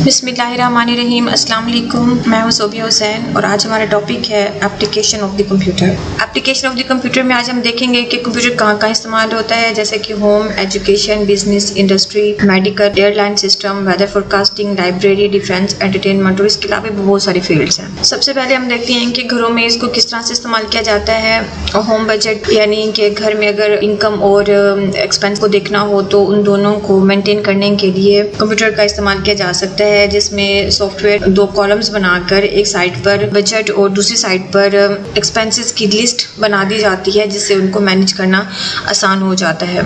بسم اللہ الرحمن الرحیم۔ السلام علیکم، میں ہوں صوبیہ حسین اور آج ہمارا ٹاپک ہے application of the computer. Application of the computer میں آج ہم دیکھیں گے کہ کمپیوٹر کہاں کہاں استعمال ہوتا ہے، جیسے کہ home, education, business, industry, medical, airline system, weather forecasting, library, defence, entertainment اور اس کے علاوہ بہت ساری فیلڈس ہیں۔ سب سے پہلے ہم دیکھتے ہیں کہ گھروں میں اس کو کس طرح سے استعمال کیا جاتا ہے۔ ہوم بجٹ یعنی کہ گھر میں اگر انکم اور ایکسپینس کو دیکھنا ہو تو ان دونوں کو مینٹین کرنے کے لیے کمپیوٹر کا استعمال کیا جا سکتا ہے، جس میں سافٹ ویئر دو کالمز بنا کر ایک سائٹ پر بجٹ اور دوسری سائٹ پر ایکسپینسز کی لسٹ بنا دی جاتی ہے، جس سے ان کو مینیج کرنا آسان ہو جاتا ہے۔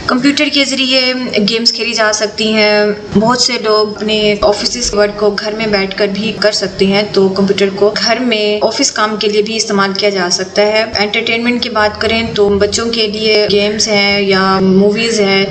کمپیوٹر کے ذریعے گیمز کھیلی جا سکتی ہیں۔ بہت سے لوگ اپنے آفیسز ورک کو گھر میں بیٹھ کر بھی کر سکتے ہیں، تو کمپیوٹر کو گھر میں آفس کام کے لیے بھی استعمال کیا جا سکتا ہے۔ انٹرٹینمنٹ کی بات کریں تو بچوں کے لیے گیمز ہیں یا موویز ہیں،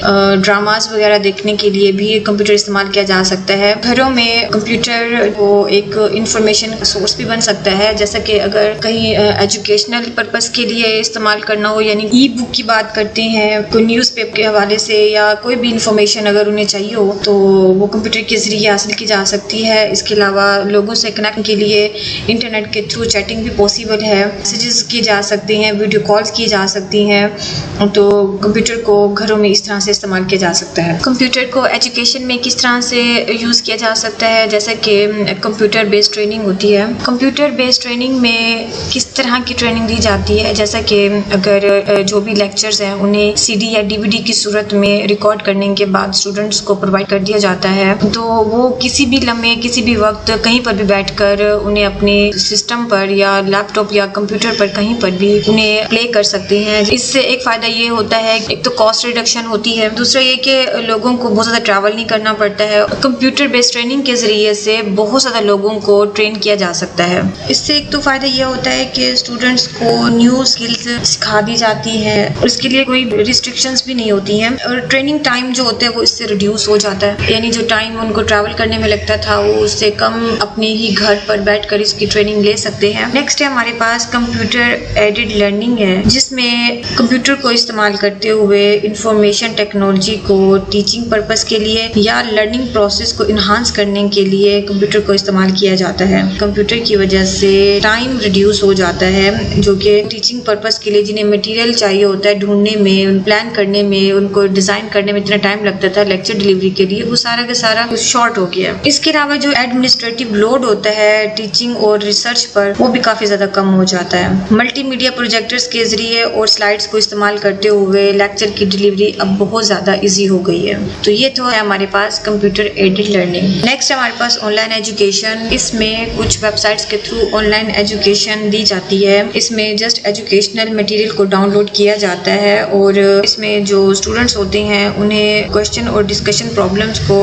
ڈراماز وغیرہ دیکھنے کے لیے بھی کمپیوٹر استعمال کیا جا سکتا ہے۔ گھروں میں کمپیوٹر وہ ایک انفارمیشن سورس بھی بن سکتا ہے، جیسا کہ اگر کہیں ایجوکیشنل پرپس کے لیے استعمال کرنا ہو، یعنی ای بک کی بات کرتے ہیں، کوئی نیوز پیپر کے حوالے سے یا کوئی بھی انفارمیشن اگر انہیں چاہیے ہو تو وہ کمپیوٹر کے ذریعے حاصل کی جا سکتی ہے۔ اس کے علاوہ لوگوں سے کنیکٹ کے لیے انٹرنیٹ کے تھرو چیٹنگ بھی پاسبل ہے، میسیجز کی جا سکتے ہیں، ویڈیو کالز کی جا سکتی ہیں، تو کمپیوٹر کو گھروں میں اس طرح سے استعمال کیا جا سکتا ہے۔ کمپیوٹر کو ایجوکیشن میں کس طرح سے یوز کیا جا سکتا ہے، جیسا کہ کمپیوٹر بیسڈ ٹریننگ ہوتی ہے۔ کمپیوٹر بیسڈ ٹریننگ میں کس طرح کی ٹریننگ دی جاتی ہے، جیسا کہ اگر جو بھی لیکچرز ہیں انہیں سی ڈی یا ڈی وی ڈی کی صورت میں ریکارڈ کرنے کے بعد اسٹوڈنٹس کو پرووائڈ کر دیا جاتا ہے، تو وہ کسی بھی لمحے کسی بھی وقت کہیں پر بھی بیٹھ کر انہیں اپنے سسٹم پر یا لیپ ٹاپ یا کمپیوٹر پر کہیں پر بھی انہیں پلے کر سکتے ہیں۔ اس سے ایک فائدہ یہ ہوتا ہے، ایک تو کاسٹ ریڈکشن ہوتی ہے، دوسرا یہ کہ لوگوں کو بہت زیادہ ٹریول نہیں کرنا پڑتا ہے۔ کمپیوٹر بیسڈ ٹریننگ کے ذریعے سے بہت زیادہ لوگوں کو ٹرین کیا جا سکتا ہے۔ اس سے ایک تو فائدہ یہ ہوتا ہے کہ اسٹوڈنٹس کو نیو اسکلز سکھا دی جاتی ہے اور اس کے لیے کوئی ریسٹرکشنز بھی نہیں ہوتی ہیں، اور ٹریننگ ٹائم جو ہوتا ہے وہ اس سے ریڈیوس ہو جاتا ہے، یعنی جو ٹائم ان کو ٹریول کرنے میں لگتا تھا وہ اس سے کم اپنے ہی گھر پر بیٹھ کر اس کی ٹریننگ لے سکتے ہیں۔ نیکسٹ ہے ہمارے پاس کمپیوٹر ایڈڈ لرننگ ہے، جس میں کمپیوٹر کو استعمال کرتے ہوئے انفارمیشن ٹیکنالوجی کو ٹیچنگ پرپس کے لیے یا لرننگ پروسیس کو انہانس کرنے کے لیے کمپیوٹر کو استعمال کیا جاتا ہے۔ کمپیوٹر کی وجہ سے ٹائم ریڈیوس ہو جاتا ہے، جو کہ ٹیچنگ پرپس کے لیے جنہیں مٹیریل چاہیے ہوتا ہے ڈھونڈنے میں، پلان کرنے میں، ان کو ڈیزائن کرنے میں اتنا ٹائم لگتا تھا لیکچر ڈیلیوری کے لیے، وہ سارا کا سارا شارٹ ہو گیا۔ اس کے علاوہ جو ایڈمنسٹریٹو لوڈ ہوتا ہے ٹیچنگ اور ریسرچ پر، وہ بھی کافی زیادہ کم ہو جاتا ہے۔ ملٹی میڈیا پروجیکٹرز کے ذریعے اور سلائڈز کو استعمال کرتے ہوئے لیکچر کی ڈیلیوری اب بہت زیادہ ایزی ہو گئی ہے۔ تو یہ تو ہے ہمارے پاس کمپیوٹر ایڈڈ لرننگ۔ نیکسٹ ہمارے پاس آن لائن ایجوکیشن۔ اس میں کچھ ویب سائٹس کے تھرو آن لائن ایجوکیشن دی جاتی ہے۔ اس میں جسٹ ایجوکیشنل مٹیریل کو ڈاؤن لوڈ کیا جاتا ہے اور اس میں جو اسٹوڈنٹس ہوتے ہیں انہیں کویشچن اور ڈسکشن پرابلمس کو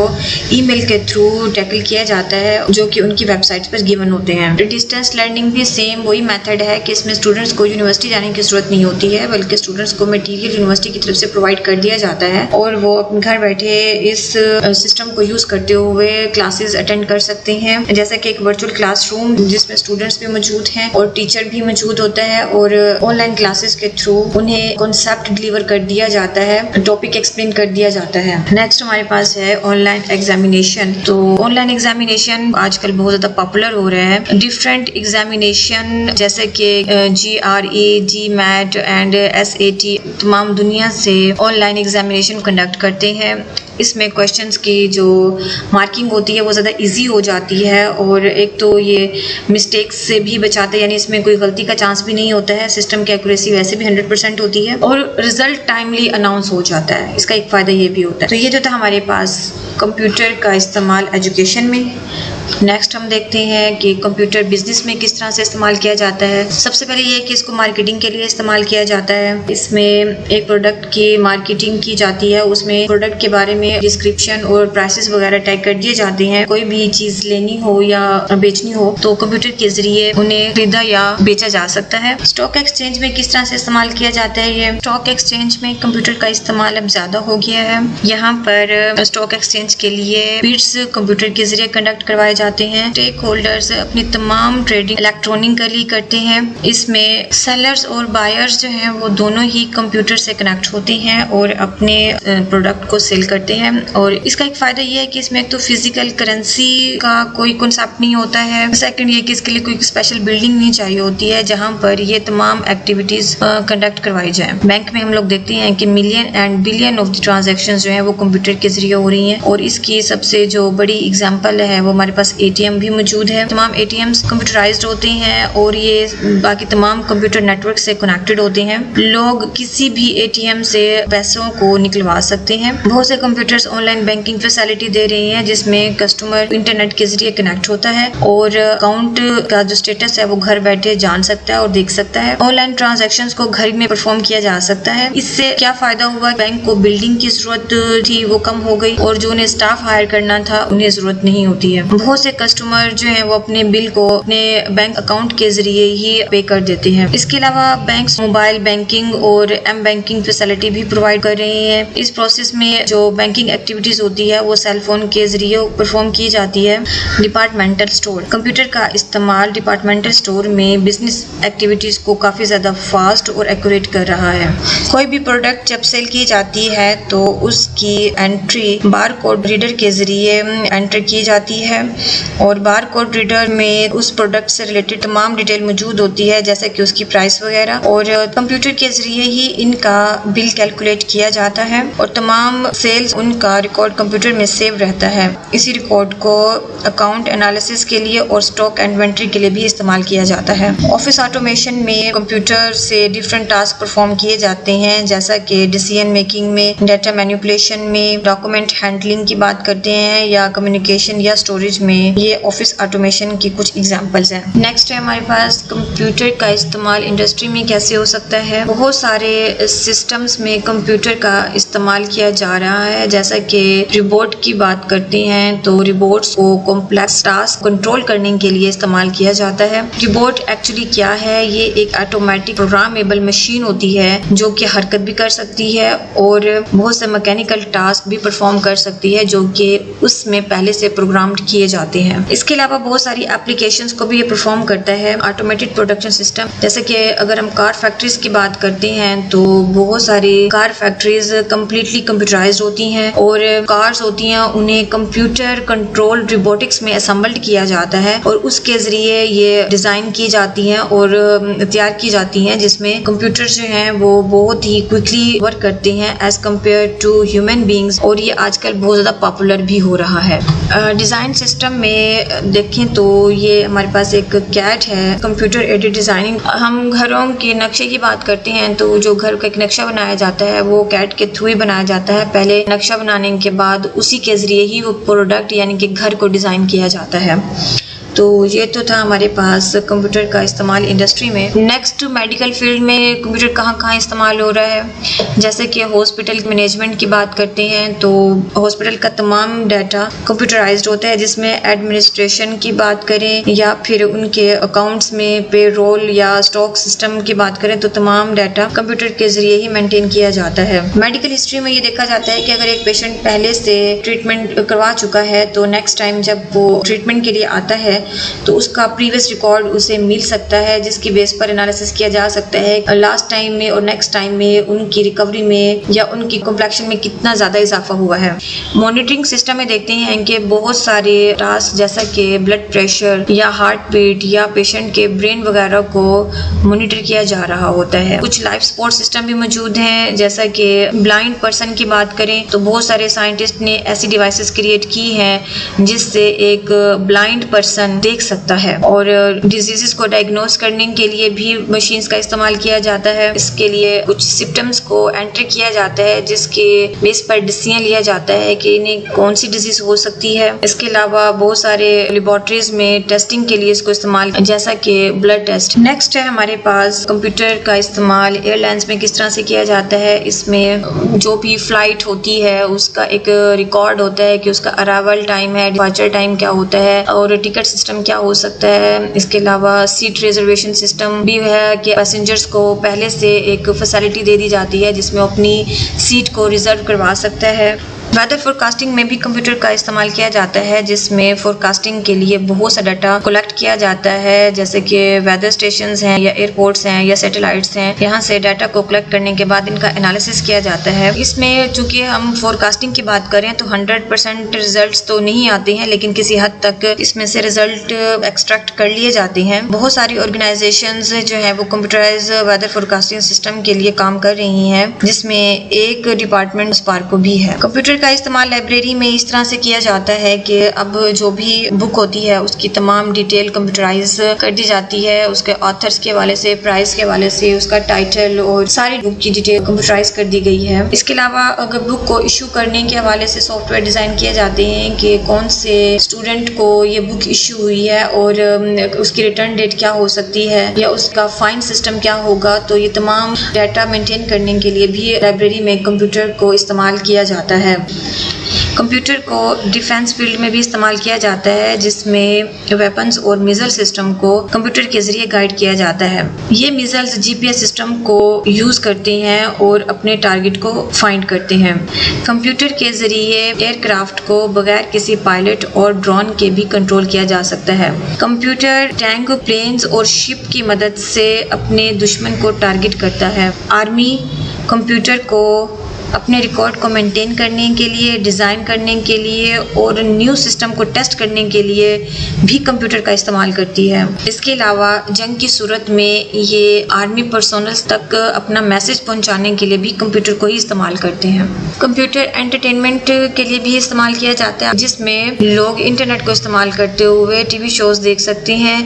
ای میل کے تھرو ٹیکل کیا جاتا ہے، جو کہ ان کی ویب سائٹس پر گیون ہوتے ہیں۔ ڈسٹینس لرننگ بھی سیم وہی میتھڈ ہے کہ اس میں اسٹوڈنٹس کو یونیورسٹی جانے کی ضرورت نہیں ہوتی ہے، بلکہ اسٹوڈنٹس کو مٹیریل یونیورسٹی کی طرف سے پرووائڈ کر دیا جاتا ہے اور وہ اپنے گھر بیٹھے اس سسٹم کو یوز کرتے ہوئے کلاسز اٹینڈ کر سکتے ہیں، جیسا کہ ایک ورچوئل کلاس روم جس میں اسٹوڈنٹس بھی موجود ہیں اور ٹیچر بھی موجود ہوتا ہے، اور آن لائن کلاسز کے تھرو انہیں کانسیپٹ ڈلیور کر دیا جاتا ہے، ٹاپک ایکسپلین کر دیا جاتا ہے۔ نیکسٹ ہمارے پاس ہے آن لائن ایگزامینیشن۔ تو آن لائن ایگزامینیشن آج کل بہت زیادہ پاپولر ہو رہا ہے۔ ڈفرینٹ ایگزامینیشن جیسے کہ GRE، GMAT اینڈ SAT تمام دنیا سے آن لائن ایگزامینیشن کنڈکٹ کرتے ہیں۔ اس میں کویشچنز کی جو مارکنگ ہوتی ہے وہ زیادہ ایزی ہو جاتی ہے، اور ایک تو یہ مسٹیکس سے بھی بچاتے ہیں، یعنی اس میں کوئی غلطی کا چانس بھی نہیں ہوتا ہے، سسٹم کی ایکوریسی ویسے بھی 100% ہوتی ہے، اور رزلٹ ٹائملی اناؤنس ہو جاتا ہے۔ اس کا ایک فائدہ یہ بھی ہوتا ہے۔ تو یہ جو تھا ہمارے پاس کمپیوٹر کا استعمال ایجوکیشن میں۔ نیکسٹ ہم دیکھتے ہیں کہ کمپیوٹر بزنس میں کس طرح سے استعمال کیا جاتا ہے۔ سب سے پہلے یہ کہ اس کو مارکیٹنگ کے لیے استعمال کیا جاتا ہے۔ اس میں ایک پروڈکٹ کی مارکیٹنگ کی جاتی ہے، اس میں پروڈکٹ کے بارے میں ڈسکرپشن اور پرائسز وغیرہ ٹیگ کر دیے جاتے ہیں۔ کوئی بھی چیز لینی ہو یا بیچنی ہو تو کمپیوٹر کے ذریعے انہیں خریدا یا بیچا جا سکتا ہے۔ اسٹاک ایکسچینج میں کس طرح سے استعمال کیا جاتا ہے۔ یہ اسٹاک ایکسچینج میں کمپیوٹر کا استعمال اب زیادہ ہو گیا ہے۔ یہاں پر اسٹاک ایکسچینج کے لیے بیڈز کمپیوٹر کے ذریعے کنڈکٹ کروائے جاتے ہیں۔ اسٹیک ہولڈرز اپنی تمام ٹریڈنگ الیکٹرانکلی کرتے ہیں۔ اس میں سیلرز اور بائرز جو ہیں وہ دونوں ہی کمپیوٹر سے کنیکٹ ہوتے ہیں اور اپنے پروڈکٹ کو سیل کرتے کرتے ہیں. اور اس کا ایک فائدہ یہ ہے کہ اس میں ایک تو فزیکل کرنسی کا کوئی کنسیپٹ نہیں ہوتا ہے. سیکنڈ یہ کہ اس کے لیے کوئی اسپیشل بلڈنگ نہیں چاہیے ہوتی ہے جہاں پر یہ تمام ایکٹیویٹیز کنڈکٹ کروائی جائیں. بینک میں ہم لوگ دیکھتے ہیں کہ million and billion of the transaction جو ہیں وہ کمپیوٹر کے ذریعے ہو رہی ہیں, اور اس کی سب سے جو بڑی اگزامپل ہے وہ ہمارے پاس ATM بھی موجود ہے. تمام ATMs کمپیوٹرائزڈ ہوتے ہیں اور یہ باقی تمام کمپیوٹر نیٹ ورک سے کنیکٹڈ ہوتے ہیں. لوگ کسی بھی ATM سے پیسوں کو نکلوا سکتے ہیں. بہت سے computers online banking facility دے رہے ہیں جس میں کسٹمر انٹرنیٹ کے ذریعے کنیکٹ ہوتا ہے اور اکاؤنٹ کا جو اسٹیٹس ہے وہ گھر بیٹھے جان سکتا ہے اور دیکھ سکتا ہے. آن لائن ٹرانزیکشنز کو گھر میں پرفارم کیا جا سکتا ہے. اس سے کیا فائدہ ہوا؟ بینک کو بلڈنگ کی ضرورت تھی وہ کم ہو گئی, اور جو انہیں اسٹاف ہائر کرنا تھا انہیں ضرورت نہیں ہوتی ہے. بہت سے کسٹمر جو ہیں وہ اپنے بل کو اپنے بینک اکاؤنٹ کے ذریعے ہی پے کر دیتے ہیں. اس کے علاوہ بینکس موبائل بینکنگ اور بینکنگ فیسلٹی بھی پرووائڈ کر رہے ہیں. اس پروسیس میں جو بینکنگ ایکٹیویٹیز ہوتی ہے وہ سیل فون کے ذریعے پرفارم کی جاتی ہے. ڈپارٹمنٹل اسٹور, کمپیوٹر کا استعمال ڈپارٹمنٹل اسٹور میں بزنس ایکٹیویٹیز کو کافی زیادہ فاسٹ اور ایکوریٹ کر رہا ہے. کوئی بھی پروڈکٹ جب سیل کی جاتی ہے تو اس کی انٹری بار کوڈ ریڈر کے ذریعے انٹر کی جاتی ہے, اور بار کوڈ ریڈر میں اس پروڈکٹ سے ریلیٹڈ تمام ڈیٹیل موجود ہوتی ہے جیسے کہ اس کی پرائس وغیرہ, اور کمپیوٹر کے ذریعے ہی ان کا بل کیلکولیٹ کیا جاتا ہے اور تمام سیلز ان کا ریکارڈ کمپیوٹر میں سیو رہتا ہے. اسی ریکارڈ کو اکاؤنٹ انالیسس کے لیے اور اسٹاک انوینٹری کے لیے بھی استعمال کیا جاتا ہے. آفس آٹومیشن میں کمپیوٹر سے ڈفرینٹ ٹاسک پرفارم کیے جاتے ہیں جیسا کہ ڈیسیژن میکنگ میں, ڈیٹا مینیپولیشن میں, ڈاکومنٹ ہینڈلنگ کی بات کرتے ہیں, یا کمیونیکیشن یا اسٹوریج میں. یہ آفس آٹومیشن کی کچھ ایگزامپلز ہیں. نیکسٹ ہے ہمارے پاس کمپیوٹر کا استعمال انڈسٹری میں کیسے ہو سکتا ہے. بہت سارے سسٹمز میں کمپیوٹر کا استعمال کیا جا رہا ہے, جیسا کہ روبوٹ کی بات کرتے ہیں تو روبوٹس کو کمپلیکس ٹاسک کنٹرول کرنے کے لیے استعمال کیا جاتا ہے. روبوٹ ایکچولی کیا ہے؟ یہ ایک آٹومیٹک پروگرامیبل مشین ہوتی ہے جو کہ حرکت بھی کر سکتی ہے اور بہت سے میکینیکل ٹاسک بھی پرفارم کر سکتی ہے جو کہ اس میں پہلے سے پروگرامڈ کیے جاتے ہیں. اس کے علاوہ بہت ساری اپلیکیشنز کو بھی یہ پرفارم کرتا ہے. آٹومیٹڈ پروڈکشن سسٹم, جیسے کہ اگر ہم کار فیکٹریز کی بات کرتے ہیں تو بہت ساری کار فیکٹریز کمپلیٹلی کمپیوٹرائزڈ ہوتی ہیں, اور کارز ہوتی ہیں انہیں کمپیوٹر کنٹرول روبوٹکس میں اسمبلڈ کیا جاتا ہے اور اس کے ذریعے یہ ڈیزائن کی جاتی ہیں اور تیار کی جاتی ہیں, جس میں کمپیوٹر جو ہیں وہ بہت ہی کوئکلی ورک کرتے ہیں as compare to human beings, اور یہ آج کل بہت زیادہ پاپولر بھی ہو رہا ہے. ڈیزائن سسٹم میں دیکھیں تو یہ ہمارے پاس ایک کیٹ ہے, کمپیوٹر ایڈڈ ڈیزائننگ. ہم گھروں کے نقشے کی بات کرتے ہیں تو جو گھر کا ایک نقشہ بنایا جاتا ہے وہ کیٹ کے تھرو ہی بنایا جاتا ہے. پہلے نقشہ بنانے کے بعد اسی کے ذریعے ہی وہ پروڈکٹ یعنی کہ گھر کو ڈیزائن کیا جاتا ہے. تو یہ تو تھا ہمارے پاس کمپیوٹر کا استعمال انڈسٹری میں. نیکسٹ میڈیکل فیلڈ میں کمپیوٹر کہاں کہاں استعمال ہو رہا ہے. جیسے کہ ہاسپٹل مینجمنٹ کی بات کرتے ہیں تو ہاسپٹل کا تمام ڈیٹا کمپیوٹرائزڈ ہوتا ہے, جس میں ایڈمنسٹریشن کی بات کریں یا پھر ان کے اکاؤنٹس میں پے رول یا اسٹاک سسٹم کی بات کریں تو تمام ڈیٹا کمپیوٹر کے ذریعے ہی مینٹین کیا جاتا ہے. میڈیکل ہسٹری میں یہ دیکھا جاتا ہے کہ اگر ایک پیشنٹ پہلے سے ٹریٹمنٹ کروا چکا ہے تو نیکسٹ ٹائم جب وہ ٹریٹمنٹ کے لیے آتا ہے تو اس کا پریویس ریکارڈ اسے مل سکتا ہے, جس کی بیس پر انالیسس کیا جا سکتا ہے لاسٹ ٹائم میں اور نیکسٹ ٹائم میں ان کی ریکوری میں یا ان کی کمپلیکشن میں کتنا زیادہ اضافہ ہوا ہے. مانیٹرنگ سسٹم میں دیکھتے ہیں کہ بہت سارے ٹاسک جیسا کہ بلڈ پریشر یا ہارٹ بیٹ یا پیشنٹ کے برین وغیرہ کو مانیٹر کیا جا رہا ہوتا ہے. کچھ لائف سپورٹ سسٹم بھی موجود ہیں, جیسا کہ بلائنڈ پرسن کی بات کریں تو بہت سارے سائنٹسٹ نے ایسی ڈیوائسز کریٹ کی ہیں جس سے ایک بلائنڈ پرسن دیکھ سکتا ہے, اور ڈیزیزز کو ڈائگنوز کرنے کے لیے بھی مشینز کا استعمال کیا جاتا ہے. اس کے لیے کچھ سمپٹمز کو انٹر کیا جاتا ہے جس کے بیس پر ڈیسیژن لیا جاتا ہے کہ انہیں کون سی ڈیزیز ہو سکتی ہے. اس کے علاوہ بہت سارے لیبارٹریز میں ٹیسٹنگ کے لیے اس کو استعمال جیسا کہ بلڈ ٹیسٹ. نیکسٹ ہے ہمارے پاس کمپیوٹر کا استعمال ایئر لائنس میں کس طرح سے کیا جاتا ہے. اس میں جو بھی فلائٹ ہوتی ہے اس کا ایک ریکارڈ ہوتا ہے کہ اس کا ارائیول ٹائم ہے, ڈپارچر ٹائم کیا ہوتا ہے, اور ٹکٹ سسٹم کیا ہو سکتا ہے. اس کے علاوہ سیٹ ریزرویشن سسٹم بھی ہے کہ پیسنجرز کو پہلے سے ایک فیسلٹی دے دی جاتی ہے جس میں اپنی سیٹ کو ریزرو کروا سکتا ہے. ویدر فورکاسٹنگ میں بھی کمپیوٹر کا استعمال کیا جاتا ہے، جس میں فورکاسٹنگ کے لیے بہت سا ڈاٹا کلیکٹ کیا جاتا ہے، جیسے کہ ویدر اسٹیشنز ہیں یا ایئرپورٹس ہیں یا سیٹلائٹس ہیں، یہاں سے ڈاٹا کو کلیکٹ کرنے کے بعد ان کا انالیسس کیا جاتا ہے۔ اس میں چونکہ ہم فورکاسٹنگ کی بات کریں تو 100% ریزلٹس تو نہیں آتے ہیں، لیکن کسی حد تک اس میں سے ریزلٹ ایکسٹریکٹ کر لیے جاتے ہیں۔ بہت ساری آرگنائزیشنز جو ہیں وہ کمپیوٹرائز ویدر فورکاسٹنگ سسٹم کے لیے کام کر رہی ہیں، جس میں ایک ڈپارٹمنٹ اسپارکو بھی ہے۔ کمپیوٹر کا استعمال لائبریری میں اس طرح سے کیا جاتا ہے کہ اب جو بھی بک ہوتی ہے اس کی تمام ڈیٹیل کمپیوٹرائز کر دی جاتی ہے، اس کے آتھرز کے حوالے سے، پرائز کے حوالے سے، اس کا ٹائٹل اور ساری بک کی ڈیٹیل کمپیوٹرائز کر دی گئی ہے۔ اس کے علاوہ اگر بک کو ایشو کرنے کے حوالے سے سافٹ ویئر ڈیزائن کیے جاتے ہیں کہ کون سے اسٹوڈنٹ کو یہ بک ایشو ہوئی ہے اور اس کی ریٹرن ڈیٹ کیا ہو سکتی ہے یا اس کا فائن سسٹم کیا ہوگا، تو یہ تمام ڈیٹا مینٹین کرنے کے لیے بھی لائبریری میں کمپیوٹر کو استعمال کیا جاتا ہے۔ کمپیوٹر کو ڈیفینس فیلڈ میں بھی استعمال کیا جاتا ہے، جس میں ویپنز اور میزل سسٹم کو کمپیوٹر کے ذریعے گائیڈ کیا جاتا ہے۔ یہ میزلز جی پی ایس سسٹم کو یوز کرتے ہیں اور اپنے ٹارگٹ کو فائنڈ کرتے ہیں۔ کمپیوٹر کے ذریعے ایئر کرافٹ کو بغیر کسی پائلٹ اور ڈرون کے بھی کنٹرول کیا جا سکتا ہے۔ کمپیوٹر ٹینک، پلینز اور شپ کی مدد سے اپنے دشمن کو ٹارگٹ کرتا ہے۔ آرمی کمپیوٹر کو اپنے ریکارڈ کو مینٹین کرنے کے لیے، ڈیزائن کرنے کے لیے اور نیو سسٹم کو ٹیسٹ کرنے کے لیے بھی کمپیوٹر کا استعمال کرتی ہے۔ اس کے علاوہ جنگ کی صورت میں یہ آرمی پرسونلز تک اپنا میسج پہنچانے کے لیے بھی کمپیوٹر کو ہی استعمال کرتے ہیں۔ کمپیوٹر انٹرٹینمنٹ کے لیے بھی استعمال کیا جاتا ہے، جس میں لوگ انٹرنیٹ کو استعمال کرتے ہوئے ٹی وی شوز دیکھ سکتے ہیں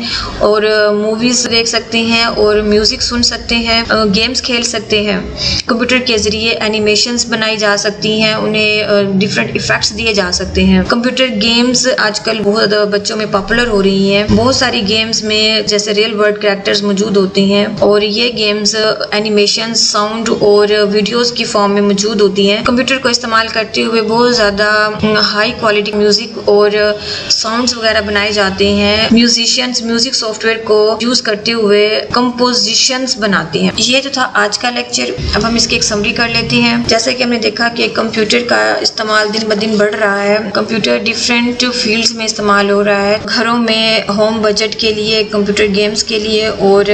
اور موویز دیکھ سکتے ہیں اور میوزک سن سکتے ہیں، گیمز کھیل سکتے ہیں۔ کمپیوٹر کے ذریعے اینیمیشن بنائی جا سکتی ہیں، انہیں ڈفرینٹ ایفیکٹس دیے جا سکتے ہیں۔ کمپیوٹر گیمز آج کل بہت بچوں میں پاپولر ہو رہی ہیں۔ بہت ساری گیمز میں جیسے ریئل ورلڈ کریکٹرز موجود ہوتے ہیں اور یہ گیمز اینیمیشن، ساؤنڈ اور ویڈیوز کی فارم میں موجود ہوتی ہیں۔ کمپیوٹر کو استعمال کرتے ہوئے بہت زیادہ ہائی کوالٹی میوزک اور ساؤنڈز وغیرہ بنائے جاتے ہیں۔ میوزیشینز میوزک سافٹ ویئر کو یوز کرتے ہوئے کمپوزیشنز بناتے ہیں۔ یہ جو تھا آج کا لیکچر، اب ہم اس کی ایک سمری کر لیتے ہیں۔ جیسے کہ ہم نے دیکھا کہ کمپیوٹر کا استعمال دن بدن بڑھ رہا ہے، کمپیوٹر ڈفرینٹ فیلڈز میں استعمال ہو رہا ہے، گھروں میں ہوم بجٹ کے لیے، کمپیوٹر گیمز کے لیے، اور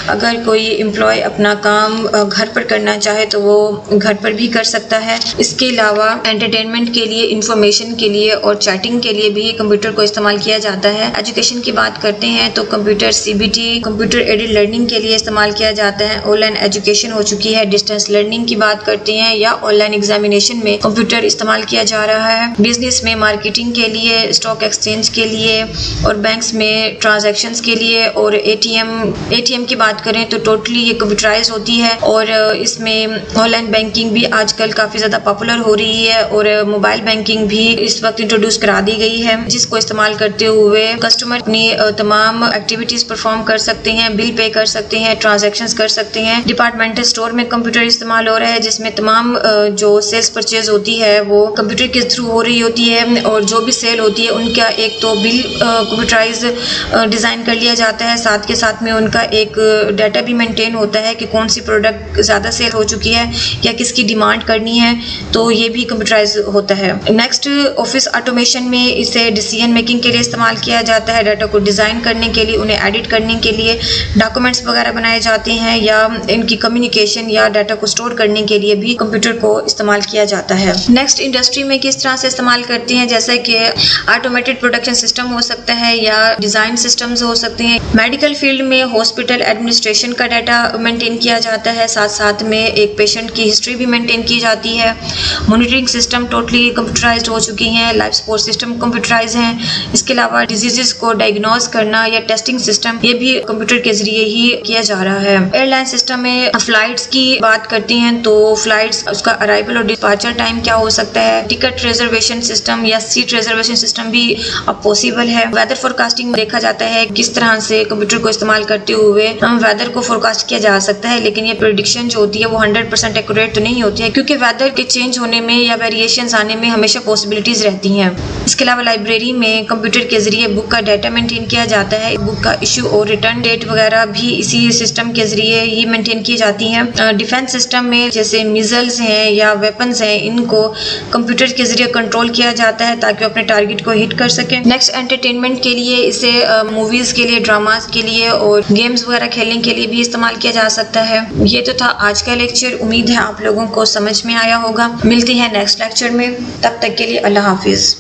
اگر کوئی امپلائی اپنا کام گھر پر کرنا چاہے تو وہ گھر پر بھی کر سکتا ہے۔ اس کے علاوہ انٹرٹینمنٹ کے لیے، انفارمیشن کے لیے اور چیٹنگ کے لیے بھی کمپیوٹر کو استعمال کیا جاتا ہے۔ ایجوکیشن کی بات کرتے ہیں تو computer C B T, computer aided learning کے لیے استعمال کیا جاتا ہے۔ آن لائن ایجوکیشن ہو چکی ہے، ڈسٹینس لرننگ کی بات کرتے ہیں یا آن لائن ایگزامینیشن میں کمپیوٹر استعمال کیا جا رہا ہے۔ بزنس میں مارکیٹنگ کے لیے، اسٹاک ایکسچینج کے لیے اور بینکس میں ٹرانزیکشنز کے لیے، اور اے ٹی ایم کی بات کریں تو ٹوٹلی یہ کمپیوٹرائز ہوتی ہے، اور اس میں آن لائن بینکنگ بھی آج کل کافی زیادہ پاپولر ہو رہی ہے، اور موبائل بینکنگ بھی اس وقت انٹروڈیوس کرا دی گئی ہے، جس کو استعمال کرتے ہوئے کسٹمر اپنی تمام ایکٹیویٹیز پرفارم کر سکتے ہیں، بل پے کر سکتے ہیں، ٹرانزیکشنز کر سکتے ہیں۔ ڈپارٹمنٹل اسٹور میں کمپیوٹر استعمال ہو رہا ہے، جس میں تمام جو سیلز پرچیز ہوتی ہے وہ کمپیوٹر کے تھرو ہو رہی ہوتی ہے، اور جو بھی سیل ہوتی ہے ان کا ایک تو بل کمپیوٹرائز ڈیزائن کر لیا جاتا ہے، ساتھ کے ساتھ میں ان کا ایک ڈیٹا بھی مینٹین ہوتا ہے کہ کون سی پروڈکٹ زیادہ سیل ہو چکی ہے یا کس کی ڈیمانڈ کرنی ہے، تو یہ بھی کمپیوٹرائز ہوتا ہے۔ نیکسٹ، آفس آٹومیشن میں اسے ڈیسیژن میکنگ کے لیے استعمال کیا جاتا ہے، ڈیٹا کو ڈیزائن کرنے کے لیے، انہیں ایڈٹ کرنے کے لیے، ڈاکومنٹس وغیرہ بنائے جاتے ہیں یا ان کی کمیونیکیشن یا ڈیٹا کو اسٹور کرنے کے لیے بھی کمپیوٹر کو استعمال کیا جاتا ہے۔ نیکسٹ، انڈسٹری میں کس طرح سے استعمال کرتے ہیں، جیسے کہ آٹومیٹڈ پروڈکشن سسٹم ہو سکتا ہے یا ڈیزائن سسٹمز ہو سکتے ہیں۔ میڈیکل فیلڈ میں ہاسپٹل ایڈمنسٹریشن کا ڈیٹا مینٹین کیا جاتا ہے، ساتھ ساتھ میں ایک پیشنٹ کی ہسٹری بھی مینٹین کی جاتی ہے۔ مانیٹرنگ سسٹم ٹوٹلی کمپیوٹرائزڈ ہو چکی ہیں، لائف سپورٹ سسٹم کمپیوٹرائز ہیں۔ اس کے علاوہ ڈیزیزز کو ڈائگنوز کرنا یا ٹیسٹنگ سسٹم، یہ بھی کمپیوٹر کے ذریعے ہی کیا جا رہا ہے۔ ایئر لائن سسٹم میں فلائٹس کی بات کرتے ہیں تو فلائٹس، اس کا ارائیول اور ڈپارچر ٹائم کیا ہو سکتا ہے، ٹکٹ ریزرویشن سسٹم یا سیٹ ریزرویشن سسٹم بھی اب پاسبل ہے۔ ویدر فورکاسٹنگ میں دیکھا جاتا ہے کس طرح سے کمپیوٹر کو استعمال کرتے ہوئے ویدر کو فورکاسٹ کیا جا سکتا ہے، لیکن یہ پریڈکشن جو ہوتی ہے وہ 100% ایکوریٹ تو نہیں ہوتی ہے، کیونکہ ویدر کے چینج ہونے میں یا ویریشنز آنے میں ہمیشہ پاسبلٹیز رہتی ہیں۔ اس کے علاوہ لائبریری میں کمپیوٹر کے ذریعے بک کا ڈیٹا مینٹین کیا جاتا ہے، بک کا ایشو اور ریٹرن ڈیٹ وغیرہ بھی اسی سسٹم کے ذریعے ہی مینٹین کی جاتی ہیں۔ ڈیفینس سسٹم میں جیسے میزلز کیمیکلز ہیں یا ویپنز ہیں ان کو کمپیوٹر کے ذریعے کنٹرول کیا جاتا ہے تاکہ وہ اپنے ٹارگٹ کو ہٹ کر سکیں. نیکسٹ انٹرٹینمنٹ کے لیے اسے موویز کے لیے، ڈراماز کے لیے اور گیمز وغیرہ کھیلنے کے لیے بھی استعمال کیا جا سکتا ہے. یہ تو تھا آج کا لیکچر. امید ہے آپ لوگوں کو سمجھ میں آیا ہوگا. ملتی ہیں نیکسٹ لیکچر میں. تب تک کے لیے اللہ حافظ.